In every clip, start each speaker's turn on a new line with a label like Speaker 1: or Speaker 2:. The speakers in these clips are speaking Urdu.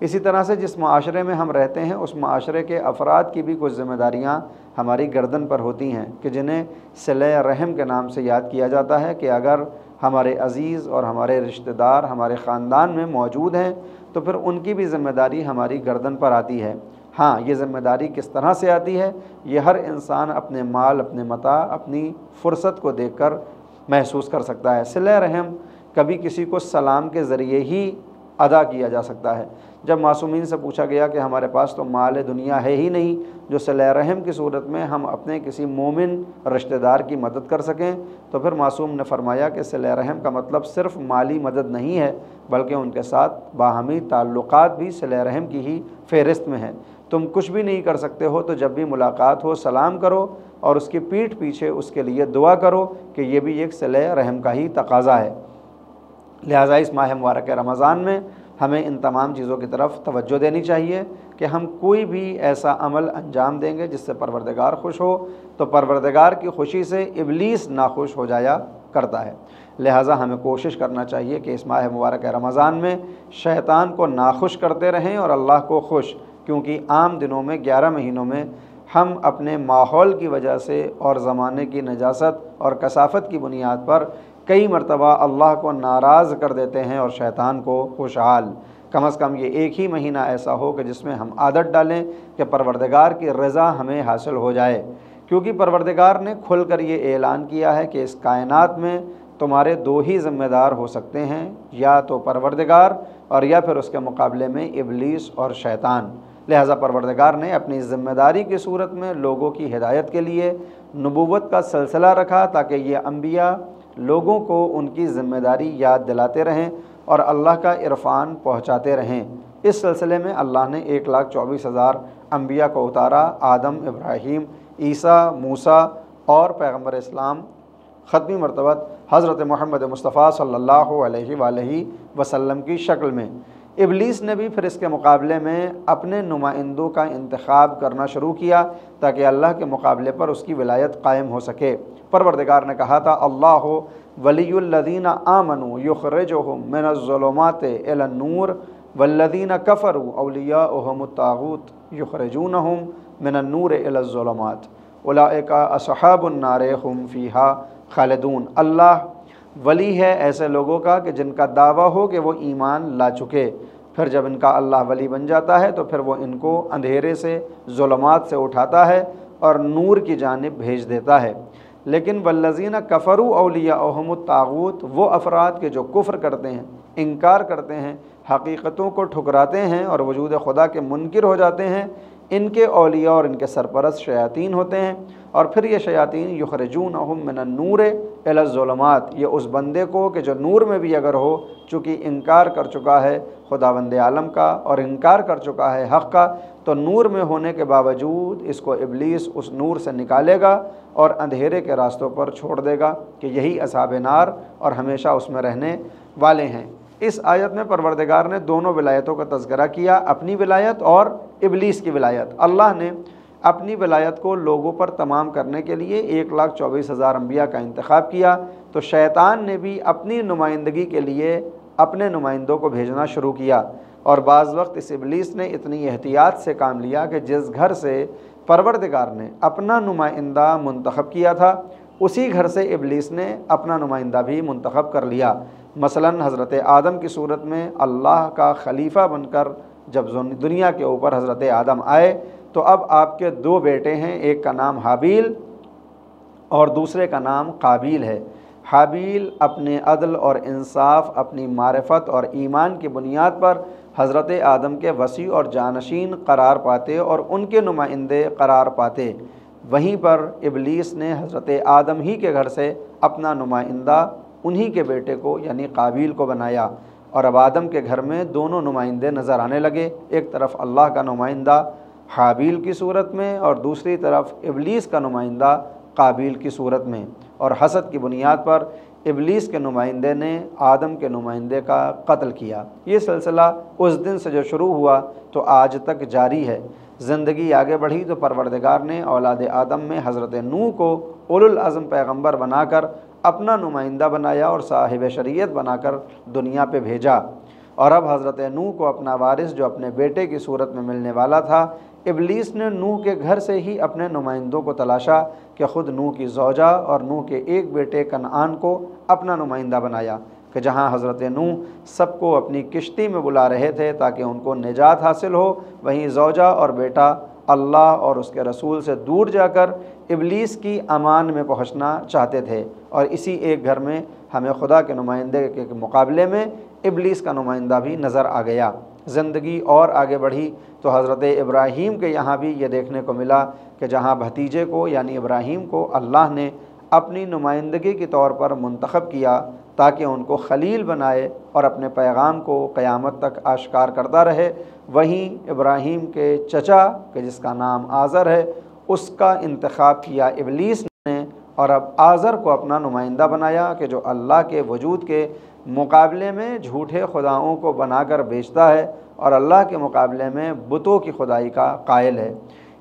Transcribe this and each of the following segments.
Speaker 1: اسی طرح سے جس معاشرے میں ہم رہتے ہیں اس معاشرے کے افراد کی بھی کچھ ذمہ داریاں ہماری گردن پر ہوتی ہیں کہ جنہیں صلہ رحم کے نام سے یاد کیا جاتا ہے کہ اگر ہمارے عزیز اور ہمارے رشتہ دار ہمارے خاندان میں موجود ہیں تو پھر ان کی بھی ذمہ داری ہماری گردن پر آتی ہے۔ ہاں، یہ ذمہ داری کس طرح سے آتی ہے یہ ہر انسان اپنے مال، اپنے متاع، اپنی فرصت کو دیکھ کر محسوس کر سکتا ہے۔ صلہ رحم کبھی کسی کو سلام کے ذریعے ہی ادا کیا جا سکتا ہے۔ جب معصومین سے پوچھا گیا کہ ہمارے پاس تو مال دنیا ہے ہی نہیں جو صلہ رحم کی صورت میں ہم اپنے کسی مومن رشتہ دار کی مدد کر سکیں، تو پھر معصوم نے فرمایا کہ صلہ رحم کا مطلب صرف مالی مدد نہیں ہے بلکہ ان کے ساتھ باہمی تعلقات بھی صلہ رحم کی ہی فہرست میں ہیں۔ تم کچھ بھی نہیں کر سکتے ہو تو جب بھی ملاقات ہو سلام کرو اور اس کی پیٹھ پیچھے اس کے لیے دعا کرو کہ یہ بھی ایک صلہ رحم کا ہی تقاضا ہے۔ لہٰذا اس ماہ مبارک رمضان میں ہمیں ان تمام چیزوں کی طرف توجہ دینی چاہیے کہ ہم کوئی بھی ایسا عمل انجام دیں گے جس سے پروردگار خوش ہو تو پروردگار کی خوشی سے ابلیس ناخوش ہو جایا کرتا ہے۔ لہٰذا ہمیں کوشش کرنا چاہیے کہ اس ماہ مبارک رمضان میں شیطان کو ناخوش کرتے رہیں اور اللہ کو خوش، کیونکہ عام دنوں میں 11 مہینوں میں ہم اپنے ماحول کی وجہ سے اور زمانے کی نجاست اور کثافت کی بنیاد پر کئی مرتبہ اللہ کو ناراض کر دیتے ہیں اور شیطان کو خوشحال۔ کم از کم یہ ایک ہی مہینہ ایسا ہو کہ جس میں ہم عادت ڈالیں کہ پروردگار کی رضا ہمیں حاصل ہو جائے، کیونکہ پروردگار نے کھل کر یہ اعلان کیا ہے کہ اس کائنات میں تمہارے دو ہی ذمہ دار ہو سکتے ہیں، یا تو پروردگار اور یا پھر اس کے مقابلے میں ابلیس اور شیطان۔ لہٰذا پروردگار نے اپنی ذمہ داری کی صورت میں لوگوں کی ہدایت کے لیے نبوت کا سلسلہ رکھا تاکہ یہ انبیاء لوگوں کو ان کی ذمہ داری یاد دلاتے رہیں اور اللہ کا عرفان پہنچاتے رہیں۔ اس سلسلے میں اللہ نے 1,24,000 انبیاء کو اتارا۔ آدم، ابراہیم، عیسیٰ، موسیٰ اور پیغمبر اسلام ختمی مرتبہ حضرت محمد مصطفیٰ صلی اللہ علیہ وآلہ وسلم کی شکل میں۔ ابلیس نے بھی پھر اس کے مقابلے میں اپنے نمائندوں کا انتخاب کرنا شروع کیا تاکہ اللہ کے مقابلے پر اس کی ولایت قائم ہو سکے۔ پروردگار نے کہا تھا اللہ ولی الذین آمنوا یخرجہم من الظلمات الی النور والذین کفروا اولیاؤہم الطاغوت یخرجونہم من النور الی الظلمات اولئک اصحاب النار ہم فیہا خالدون۔ اللہ ولی ہے ایسے لوگوں کا کہ جن کا دعویٰ ہو کہ وہ ایمان لا چکے، پھر جب ان کا اللہ ولی بن جاتا ہے تو پھر وہ ان کو اندھیرے سے، ظلمات سے اٹھاتا ہے اور نور کی جانب بھیج دیتا ہے۔ لیکن والذین کفروا اولیاءہم الطاغوت، وہ افراد کے جو کفر کرتے ہیں، انکار کرتے ہیں، حقیقتوں کو ٹھکراتے ہیں اور وجود خدا کے منکر ہو جاتے ہیں، ان کے اولیاء اور ان کے سرپرست شیاطین ہوتے ہیں، اور پھر یہ شیاطین یخرجونہم من النور الی الظلمات، یہ اس بندے کو کہ جو نور میں بھی اگر ہو، چونکہ انکار کر چکا ہے خداوند عالم کا اور انکار کر چکا ہے حق کا، تو نور میں ہونے کے باوجود اس کو ابلیس اس نور سے نکالے گا اور اندھیرے کے راستوں پر چھوڑ دے گا کہ یہی اصحاب نار اور ہمیشہ اس میں رہنے والے ہیں۔ اس آیت میں پروردگار نے دونوں ولایتوں کا تذکرہ کیا، اپنی ولایت اور ابلیس کی ولایت۔ اللہ نے اپنی ولایت کو لوگوں پر تمام کرنے کے لیے 1,24,000 انبیاء کا انتخاب کیا، تو شیطان نے بھی اپنی نمائندگی کے لیے اپنے نمائندوں کو بھیجنا شروع کیا، اور بعض وقت اس ابلیس نے اتنی احتیاط سے کام لیا کہ جس گھر سے پروردگار نے اپنا نمائندہ منتخب کیا تھا اسی گھر سے ابلیس نے اپنا نمائندہ بھی منتخب کر لیا۔ مثلا حضرت آدم کی صورت میں اللہ کا خلیفہ بن کر جب دنیا کے اوپر حضرت آدم آئے تو اب آپ کے دو بیٹے ہیں، ایک کا نام حابیل اور دوسرے کا نام قابیل ہے۔ حابیل اپنے عدل اور انصاف، اپنی معرفت اور ایمان کی بنیاد پر حضرت آدم کے وصی اور جانشین قرار پاتے اور ان کے نمائندے قرار پاتے، وہیں پر ابلیس نے حضرت آدم ہی کے گھر سے اپنا نمائندہ انہی کے بیٹے کو یعنی قابیل کو بنایا، اور اب آدم کے گھر میں دونوں نمائندے نظر آنے لگے، ایک طرف اللہ کا نمائندہ حابیل کی صورت میں اور دوسری طرف ابلیس کا نمائندہ قابیل کی صورت میں، اور حسد کی بنیاد پر ابلیس کے نمائندے نے آدم کے نمائندے کا قتل کیا۔ یہ سلسلہ اس دن سے جو شروع ہوا تو آج تک جاری ہے۔ زندگی آگے بڑھی تو پروردگار نے اولاد آدم میں حضرت نوح کو اولو العزم پیغمبر بنا کر اپنا نمائندہ بنایا اور صاحب شریعت بنا کر دنیا پہ بھیجا۔ اور اب حضرت نوح کو اپنا وارث جو اپنے بیٹے کی صورت میں ملنے والا تھا، ابلیس نے نوح کے گھر سے ہی اپنے نمائندوں کو تلاشا کہ خود نوح کی زوجہ اور نوح کے ایک بیٹے کنعان کو اپنا نمائندہ بنایا، کہ جہاں حضرت نوح سب کو اپنی کشتی میں بلا رہے تھے تاکہ ان کو نجات حاصل ہو، وہیں زوجہ اور بیٹا اللہ اور اس کے رسول سے دور جا کر ابلیس کی امان میں پہنچنا چاہتے تھے، اور اسی ایک گھر میں ہمیں خدا کے نمائندے کے مقابلے میں ابلیس کا نمائندہ بھی نظر آ گیا۔ زندگی اور آگے بڑھی تو حضرت ابراہیم کے یہاں بھی یہ دیکھنے کو ملا کہ جہاں بھتیجے کو یعنی ابراہیم کو اللہ نے اپنی نمائندگی کے طور پر منتخب کیا تاکہ ان کو خلیل بنائے اور اپنے پیغام کو قیامت تک آشکار کرتا رہے، وہیں ابراہیم کے چچا کہ جس کا نام آزر ہے اس کا انتخاب کیا ابلیس نے، اور اب آزر کو اپنا نمائندہ بنایا کہ جو اللہ کے وجود کے مقابلے میں جھوٹے خداؤں کو بنا کر بیچتا ہے اور اللہ کے مقابلے میں بتوں کی خدائی کا قائل ہے۔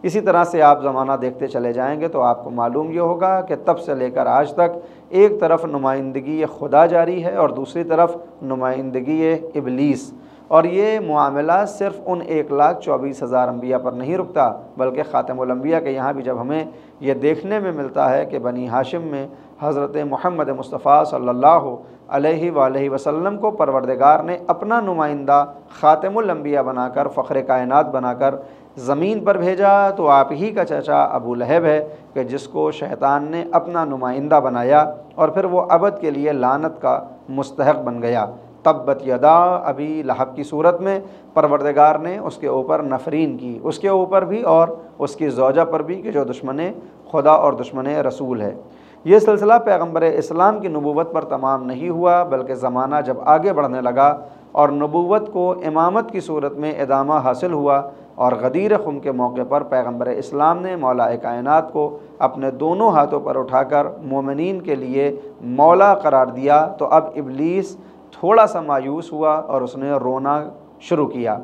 Speaker 1: اسی طرح سے آپ زمانہ دیکھتے چلے جائیں گے تو آپ کو معلوم یہ ہوگا کہ تب سے لے کر آج تک ایک طرف نمائندگی خدا جاری ہے اور دوسری طرف نمائندگی ابلیس، اور یہ معاملہ صرف ان 1,24,000 انبیاء پر نہیں رکتا، بلکہ خاتم الانبیاء کے یہاں بھی جب ہمیں یہ دیکھنے میں ملتا ہے کہ بنی ہاشم میں حضرت محمد مصطفیٰ صلی اللہ علیہ وآلہ وسلم کو پروردگار نے اپنا نمائندہ خاتم الانبیاء بنا کر، فخر کائنات بنا کر زمین پر بھیجا، تو آپ ہی کا چچا ابو لہب ہے کہ جس کو شیطان نے اپنا نمائندہ بنایا اور پھر وہ ابد کے لیے لعنت کا مستحق بن گیا۔ تبت یدا ابی لہب کی صورت میں پروردگار نے اس کے اوپر نفرین کی، اس کے اوپر بھی اور اس کی زوجہ پر بھی کہ جو دشمن خدا اور دشمن رسول ہے۔ یہ سلسلہ پیغمبر اسلام کی نبوت پر تمام نہیں ہوا، بلکہ زمانہ جب آگے بڑھنے لگا اور نبوت کو امامت کی صورت میں ادامہ حاصل ہوا اور غدیر خم کے موقع پر پیغمبر اسلام نے مولا کائنات کو اپنے دونوں ہاتھوں پر اٹھا کر مومنین کے لیے مولا قرار دیا، تو اب ابلیس تھوڑا سا مایوس ہوا اور اس نے رونا شروع کیا۔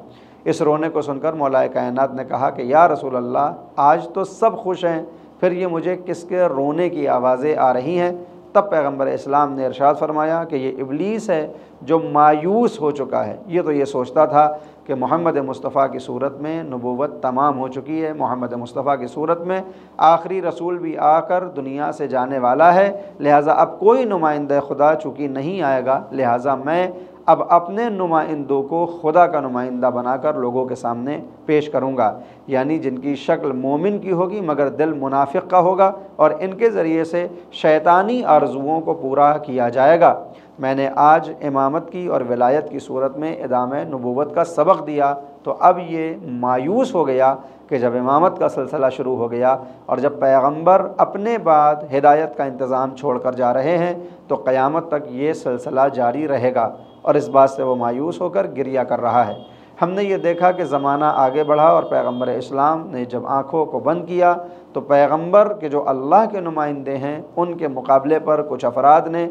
Speaker 1: اس رونے کو سن کر مولا کائنات نے کہا کہ یا رسول اللہ، آج تو سب خوش ہیں، پھر یہ مجھے کس کے رونے کی آوازیں آ رہی ہیں؟ تب پیغمبر اسلام نے ارشاد فرمایا کہ یہ ابلیس ہے جو مایوس ہو چکا ہے، یہ تو یہ سوچتا تھا کہ محمد مصطفیٰ کی صورت میں نبوت تمام ہو چکی ہے، محمد مصطفیٰ کی صورت میں آخری رسول بھی آ کر دنیا سے جانے والا ہے، لہٰذا اب کوئی نمائندہ خدا چونکہ نہیں آئے گا، لہٰذا میں اب اپنے نمائندوں کو خدا کا نمائندہ بنا کر لوگوں کے سامنے پیش کروں گا، یعنی جن کی شکل مومن کی ہوگی مگر دل منافق کا ہوگا، اور ان کے ذریعے سے شیطانی آرزوؤں کو پورا کیا جائے گا۔ میں نے آج امامت کی اور ولایت کی صورت میں ادامہ نبوت کا سبق دیا، تو اب یہ مایوس ہو گیا کہ جب امامت کا سلسلہ شروع ہو گیا اور جب پیغمبر اپنے بعد ہدایت کا انتظام چھوڑ کر جا رہے ہیں تو قیامت تک یہ سلسلہ جاری رہے گا، اور اس بات سے وہ مایوس ہو کر گریہ کر رہا ہے۔ ہم نے یہ دیکھا کہ زمانہ آگے بڑھا اور پیغمبر اسلام نے جب آنکھوں کو بند کیا تو پیغمبر کے جو اللہ کے نمائندے ہیں ان کے مقابلے پر کچھ افراد نے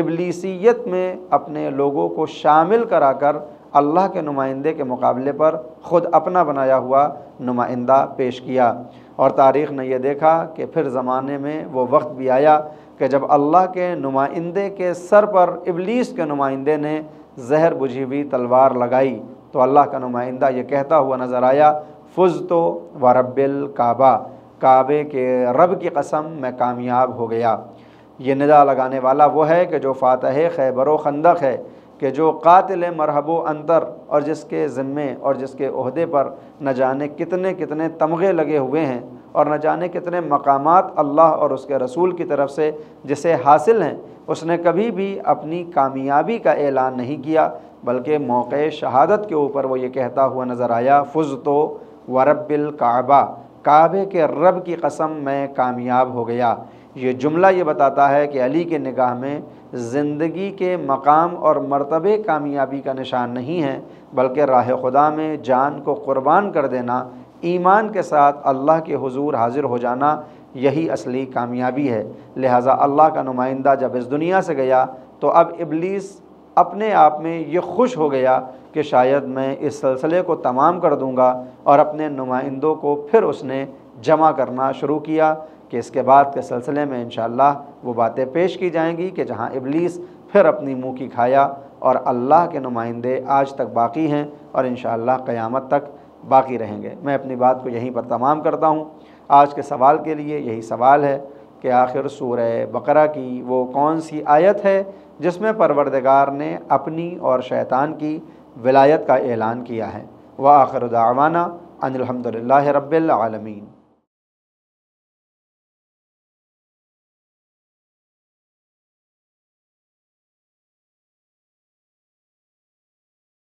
Speaker 1: ابلیسیت میں اپنے لوگوں کو شامل کرا کر اللہ کے نمائندے کے مقابلے پر خود اپنا بنایا ہوا نمائندہ پیش کیا، اور تاریخ نے یہ دیکھا کہ پھر زمانے میں وہ وقت بھی آیا کہ جب اللہ کے نمائندے کے سر پر ابلیس کے نمائندے نے زہر بجھی ہوئی تلوار لگائی، تو اللہ کا نمائندہ یہ کہتا ہوا نظر آیا، فزتو ورب الکعبہ، کعبے کے رب کی قسم میں کامیاب ہو گیا۔ یہ ندا لگانے والا وہ ہے کہ جو فاتح خیبر و خندق ہے، کہ جو قاتل مرحب و انتر، اور جس کے ذمے اور جس کے عہدے پر نہ جانے کتنے کتنے تمغے لگے ہوئے ہیں اور نہ جانے کتنے مقامات اللہ اور اس کے رسول کی طرف سے جسے حاصل ہیں، اس نے کبھی بھی اپنی کامیابی کا اعلان نہیں کیا، بلکہ موقع شہادت کے اوپر وہ یہ کہتا ہوا نظر آیا، فزتو ورب الکعبہ، کعبے کے رب کی قسم میں کامیاب ہو گیا۔ یہ جملہ یہ بتاتا ہے کہ علی کے نگاہ میں زندگی کے مقام اور مرتبے کامیابی کا نشان نہیں ہے، بلکہ راہ خدا میں جان کو قربان کر دینا، ایمان کے ساتھ اللہ کے حضور حاضر ہو جانا، یہی اصلی کامیابی ہے۔ لہٰذا اللہ کا نمائندہ جب اس دنیا سے گیا تو اب ابلیس اپنے آپ میں یہ خوش ہو گیا کہ شاید میں اس سلسلے کو تمام کر دوں گا، اور اپنے نمائندوں کو پھر اس نے جمع کرنا شروع کیا کہ اس کے بعد کے سلسلے میں انشاءاللہ وہ باتیں پیش کی جائیں گی کہ جہاں ابلیس پھر اپنی منہ کی کھایا اور اللہ کے نمائندے آج تک باقی ہیں اور انشاءاللہ قیامت تک باقی رہیں گے۔ میں اپنی بات کو یہیں پر تمام کرتا ہوں۔ آج کے سوال کے لیے یہی سوال ہے کہ آخر سورہ بقرہ کی وہ کون سی آیت ہے جس میں پروردگار نے اپنی اور شیطان کی ولایت کا اعلان کیا ہے؟ وآخر دعوانا ان الحمد للہ رب العالمین۔